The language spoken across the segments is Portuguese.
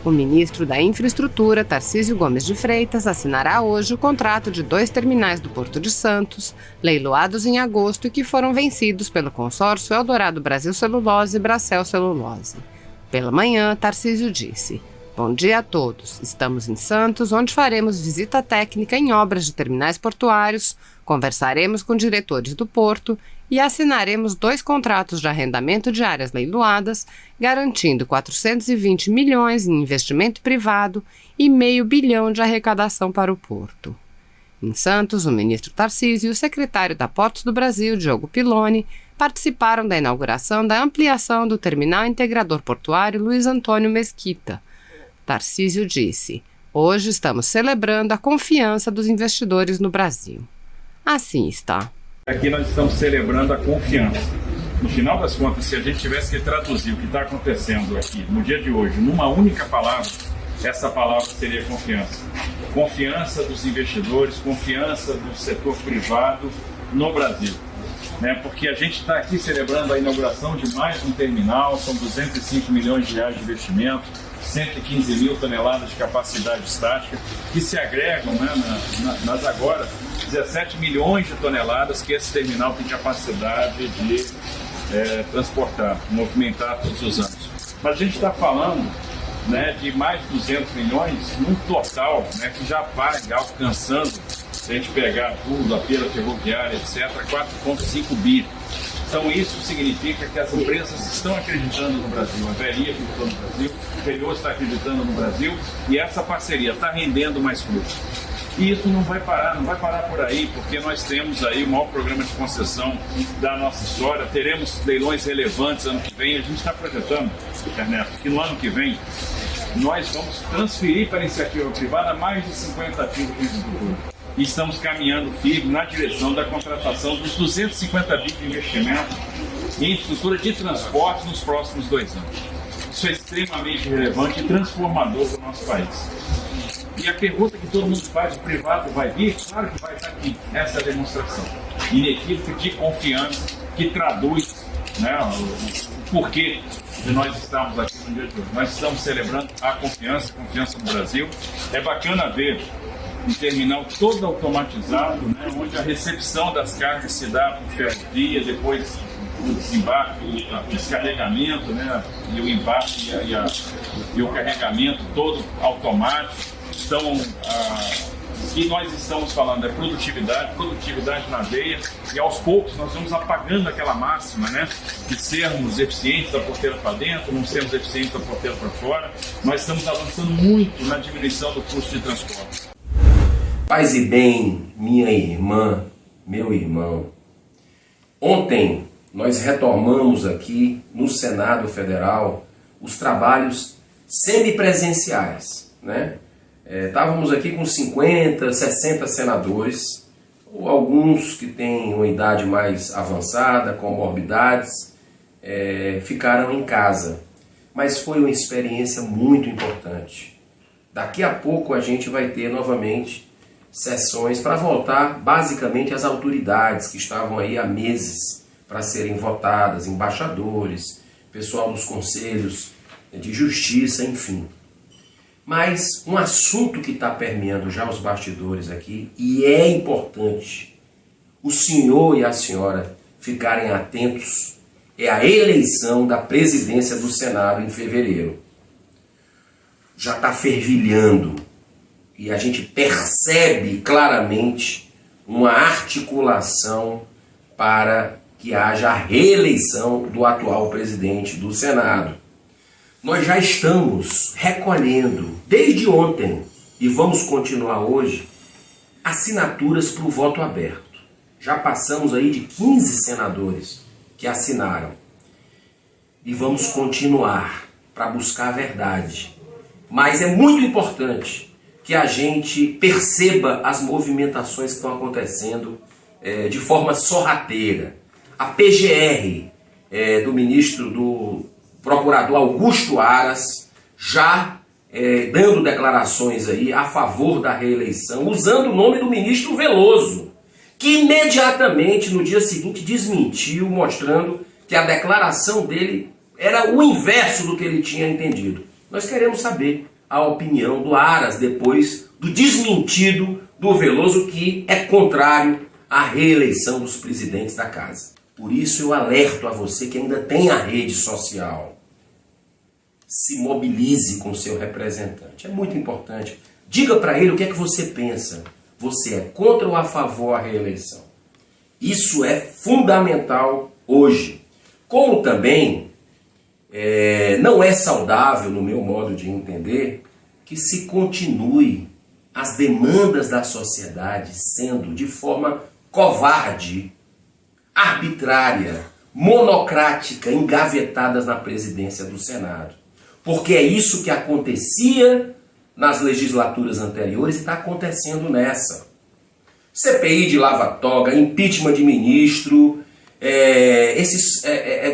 O ministro da Infraestrutura, Tarcísio Gomes de Freitas, assinará hoje o contrato de 2 terminais do Porto de Santos, leiloados em agosto e que foram vencidos pelo consórcio Eldorado Brasil Celulose e Bracel Celulose. Pela manhã, Tarcísio disse: "Bom dia a todos. Estamos em Santos, onde faremos visita técnica em obras de terminais portuários, conversaremos com diretores do porto e assinaremos 2 contratos de arrendamento de áreas leiloadas, garantindo 420 milhões em investimento privado e R$500 bilhão de arrecadação para o porto." Em Santos, o ministro Tarcísio e o secretário da Portos do Brasil, Diogo Piloni, participaram da inauguração da ampliação do terminal integrador portuário Luiz Antônio Mesquita. Tarcísio disse: "Hoje estamos celebrando a confiança dos investidores no Brasil." Assim está. Aqui nós estamos celebrando a confiança. No final das contas, se a gente tivesse que traduzir o que está acontecendo aqui no dia de hoje numa única palavra, essa palavra seria confiança. Confiança dos investidores, confiança do setor privado no Brasil. Porque a gente está aqui celebrando a inauguração de mais um terminal, são 205 milhões de reais de investimento, 115 mil toneladas de capacidade estática, que se agregam nas agora 17 milhões de toneladas que esse terminal tem capacidade de transportar, movimentar todos os anos. Mas a gente está falando de mais de 200 milhões num total que já vai alcançando, se a gente pegar tudo, a feira ferroviária, etc., 4,5 bi. Então isso significa que as empresas estão acreditando no Brasil, a Veria acreditou no Brasil, o Pelios está acreditando no Brasil e essa parceria está rendendo mais frutos. E isso não vai parar por aí, porque nós temos aí o maior programa de concessão da nossa história, teremos leilões relevantes ano que vem, a gente está projetando, Ernesto, que no ano que vem nós vamos transferir para a iniciativa privada mais de 50 ativos de infraestrutura. E estamos caminhando firme na direção da contratação dos 250 bi de investimento em infraestrutura de transporte nos próximos 2 anos. Isso é extremamente relevante e transformador para o nosso país. E a pergunta que todo mundo faz, o privado vai vir? Claro que vai estar aqui. Essa é a demonstração inequívoca de confiança que traduz o porquê de nós estarmos aqui no dia de hoje. Nós estamos celebrando a confiança no Brasil. É bacana ver um terminal todo automatizado, onde a recepção das cargas se dá por ferrovia, depois o desembarque, o descarregamento, e o embarque e o carregamento todo automático. Então, o que nós estamos falando é produtividade na veia, e aos poucos nós vamos apagando aquela máxima, de sermos eficientes da porteira para dentro, não sermos eficientes da porteira para fora. Nós estamos avançando muito na diminuição do custo de transporte. Paz e bem, minha irmã, meu irmão. Ontem nós retomamos aqui no Senado Federal os trabalhos semipresenciais, Estávamos aqui com 50, 60 senadores, ou alguns que têm uma idade mais avançada, comorbidades, ficaram em casa. Mas foi uma experiência muito importante. Daqui a pouco a gente vai ter novamente sessões para voltar basicamente às autoridades que estavam aí há meses para serem votadas, embaixadores, pessoal dos conselhos de justiça, enfim. Mas um assunto que está permeando já os bastidores aqui, e é importante o senhor e a senhora ficarem atentos, é a eleição da presidência do Senado em fevereiro. Já está fervilhando e a gente percebe claramente uma articulação para que haja a reeleição do atual presidente do Senado. Nós já estamos recolhendo, desde ontem, e vamos continuar hoje, assinaturas para o voto aberto. Já passamos aí de 15 senadores que assinaram. E vamos continuar para buscar a verdade. Mas é muito importante que a gente perceba as movimentações que estão acontecendo de forma sorrateira. A PGR do ministro do procurador Augusto Aras já dando declarações aí a favor da reeleição, usando o nome do ministro Veloso, que imediatamente no dia seguinte desmentiu, mostrando que a declaração dele era o inverso do que ele tinha entendido. Nós queremos saber a opinião do Aras, depois do desmentido do Veloso, que é contrário à reeleição dos presidentes da casa. Por isso eu alerto a você que ainda tem a rede social. Se mobilize com seu representante. É muito importante. Diga para ele o que é que você pensa. Você é contra ou a favor da reeleição? Isso é fundamental hoje. Como também não é saudável, no meu modo de entender, que se continue as demandas da sociedade sendo de forma covarde, arbitrária, monocrática, engavetadas na presidência do Senado. Porque é isso que acontecia nas legislaturas anteriores e está acontecendo nessa. CPI de lava-toga, impeachment de ministro,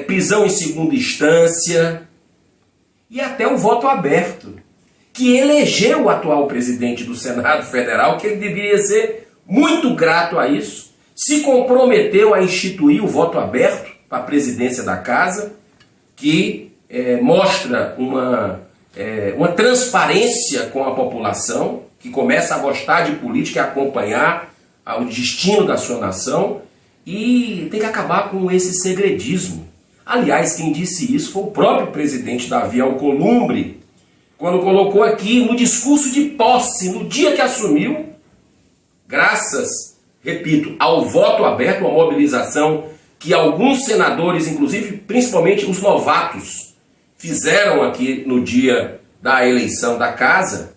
prisão em segunda instância e até o voto aberto, que elegeu o atual presidente do Senado Federal, que ele deveria ser muito grato a isso, se comprometeu a instituir o voto aberto para a presidência da casa, que mostra uma transparência com a população, que começa a gostar de política e acompanhar o destino da sua nação, e tem que acabar com esse segredismo. Aliás, quem disse isso foi o próprio presidente Davi Alcolumbre, quando colocou aqui no discurso de posse, no dia que assumiu, graças, repito, ao voto aberto, a mobilização que alguns senadores, inclusive principalmente os novatos, fizeram aqui no dia da eleição da casa,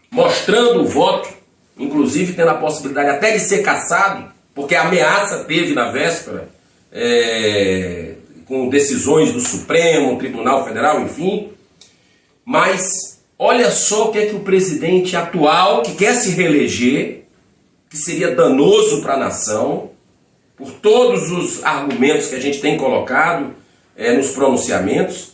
mostrando o voto, inclusive tendo a possibilidade até de ser cassado, porque a ameaça teve na véspera, com decisões do Supremo, Tribunal Federal, enfim. Mas olha só o que é que o presidente atual, que quer se reeleger, que seria danoso para a nação, por todos os argumentos que a gente tem colocado nos pronunciamentos,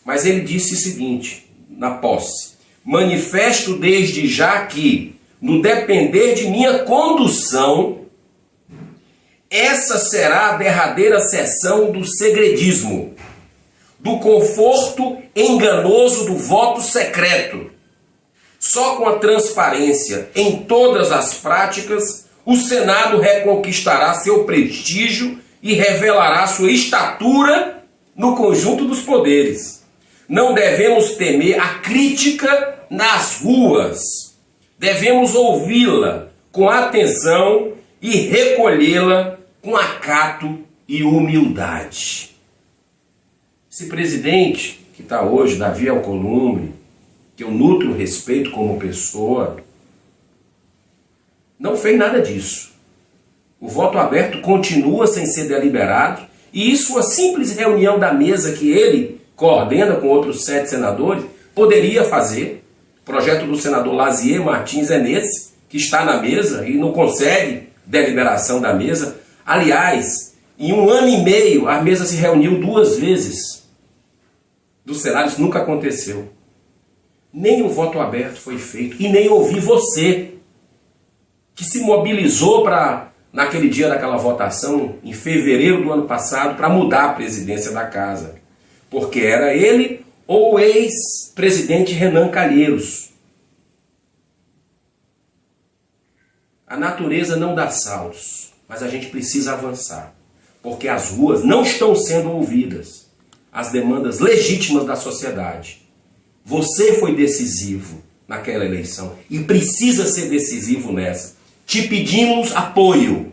mas ele disse o seguinte, na posse: manifesto desde já que, no depender de minha condução, essa será a derradeira sessão do segredismo, do conforto enganoso do voto secreto. Só com a transparência em todas as práticas, o Senado reconquistará seu prestígio e revelará sua estatura no conjunto dos poderes. Não devemos temer a crítica nas ruas. Devemos ouvi-la com atenção e recolhê-la com acato e humildade. Esse presidente que está hoje, Davi Alcolumbre, que eu nutro respeito como pessoa, não fez nada disso. O voto aberto continua sem ser deliberado, e isso, a simples reunião da mesa que ele coordena com outros 7 senadores, poderia fazer. O projeto do senador Lazier Martins é nesse, que está na mesa e não consegue deliberação da mesa. Aliás, em 1 ano e meio, a mesa se reuniu 2 vezes. Do Senado isso nunca aconteceu. Nem o voto aberto foi feito, e nem ouvi você, que se mobilizou naquele dia daquela votação, em fevereiro do ano passado, para mudar a presidência da casa. Porque era ele ou o ex-presidente Renan Calheiros. A natureza não dá saltos, mas a gente precisa avançar, porque as ruas não estão sendo ouvidas, as demandas legítimas da sociedade. Você foi decisivo naquela eleição e precisa ser decisivo nessa. Te pedimos apoio,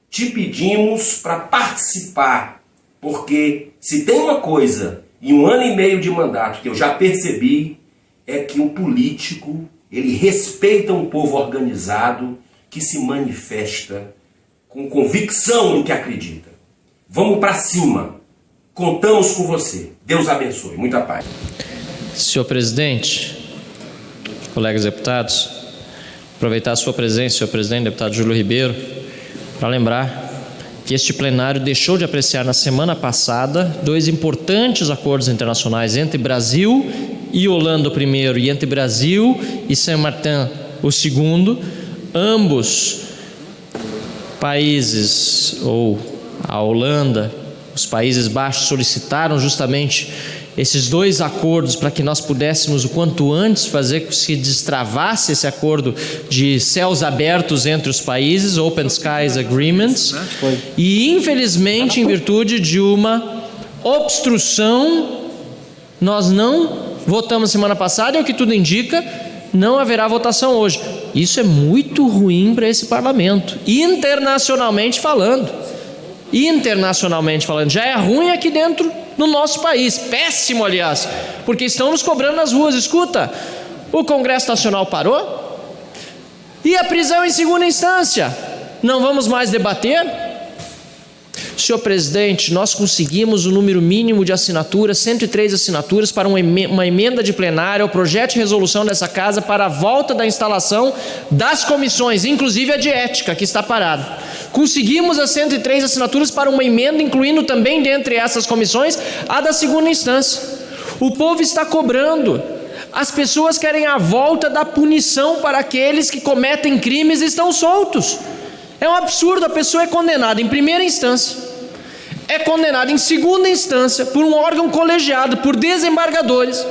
te pedimos para participar, porque se tem uma coisa em 1 ano e meio de mandato que eu já percebi, é que um político, ele respeita um povo organizado que se manifesta com convicção no que acredita. Vamos para cima. Contamos com você. Deus abençoe. Muita paz. Senhor presidente, colegas deputados, aproveitar a sua presença, senhor presidente, deputado Júlio Ribeiro, para lembrar que este plenário deixou de apreciar na semana passada 2 importantes acordos internacionais entre Brasil e Holanda o primeiro, e entre Brasil e Saint-Martin o segundo, ambos países, ou a Holanda Os Países Baixos solicitaram justamente esses 2 acordos para que nós pudéssemos o quanto antes fazer com que se destravasse esse acordo de céus abertos entre os países, Open Skies Agreements, e infelizmente em virtude de uma obstrução nós não votamos semana passada e o que tudo indica, não haverá votação hoje. Isso é muito ruim para esse parlamento, internacionalmente falando. Já é ruim aqui dentro no nosso país, péssimo aliás, porque estão nos cobrando nas ruas. Escuta, o Congresso Nacional parou e a prisão em segunda instância, não vamos mais debater? Senhor presidente, nós conseguimos o número mínimo de assinaturas, 103 assinaturas para uma emenda de plenário ao projeto de resolução dessa casa para a volta da instalação das comissões, inclusive a de ética, que está parada. Conseguimos as 103 assinaturas para uma emenda, incluindo também dentre essas comissões a da segunda instância. O povo está cobrando. As pessoas querem a volta da punição para aqueles que cometem crimes e estão soltos. É um absurdo, a pessoa é condenada em primeira instância, é condenada em segunda instância por um órgão colegiado, por desembargadores,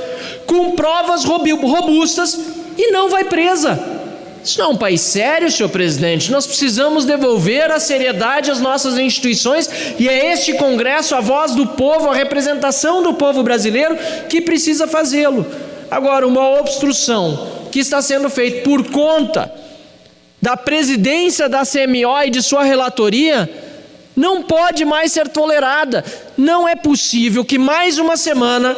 com provas robustas e não vai presa. Isso não é um país sério, senhor presidente. Nós precisamos devolver a seriedade às nossas instituições e é este Congresso, a voz do povo, a representação do povo brasileiro que precisa fazê-lo. Agora, uma obstrução que está sendo feita por conta da presidência da CMO e de sua relatoria não pode mais ser tolerada. Não é possível que mais uma semana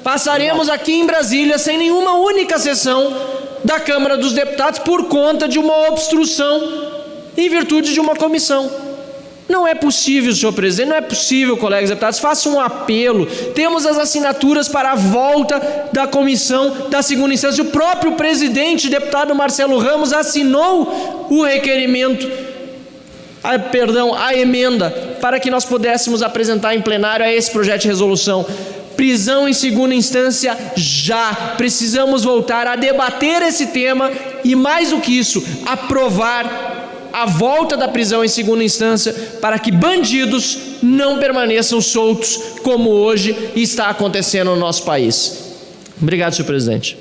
passaremos aqui em Brasília sem nenhuma única sessão da Câmara dos Deputados por conta de uma obstrução em virtude de uma comissão. Não é possível, senhor presidente, não é possível, colegas deputados. Faça um apelo. Temos as assinaturas para a volta da comissão da segunda instância. O próprio presidente, deputado Marcelo Ramos, assinou o requerimento, a emenda, para que nós pudéssemos apresentar em plenário a esse projeto de resolução. Prisão em segunda instância já. Precisamos voltar a debater esse tema e, mais do que isso, aprovar a volta da prisão em segunda instância para que bandidos não permaneçam soltos como hoje está acontecendo no nosso país. Obrigado, senhor presidente.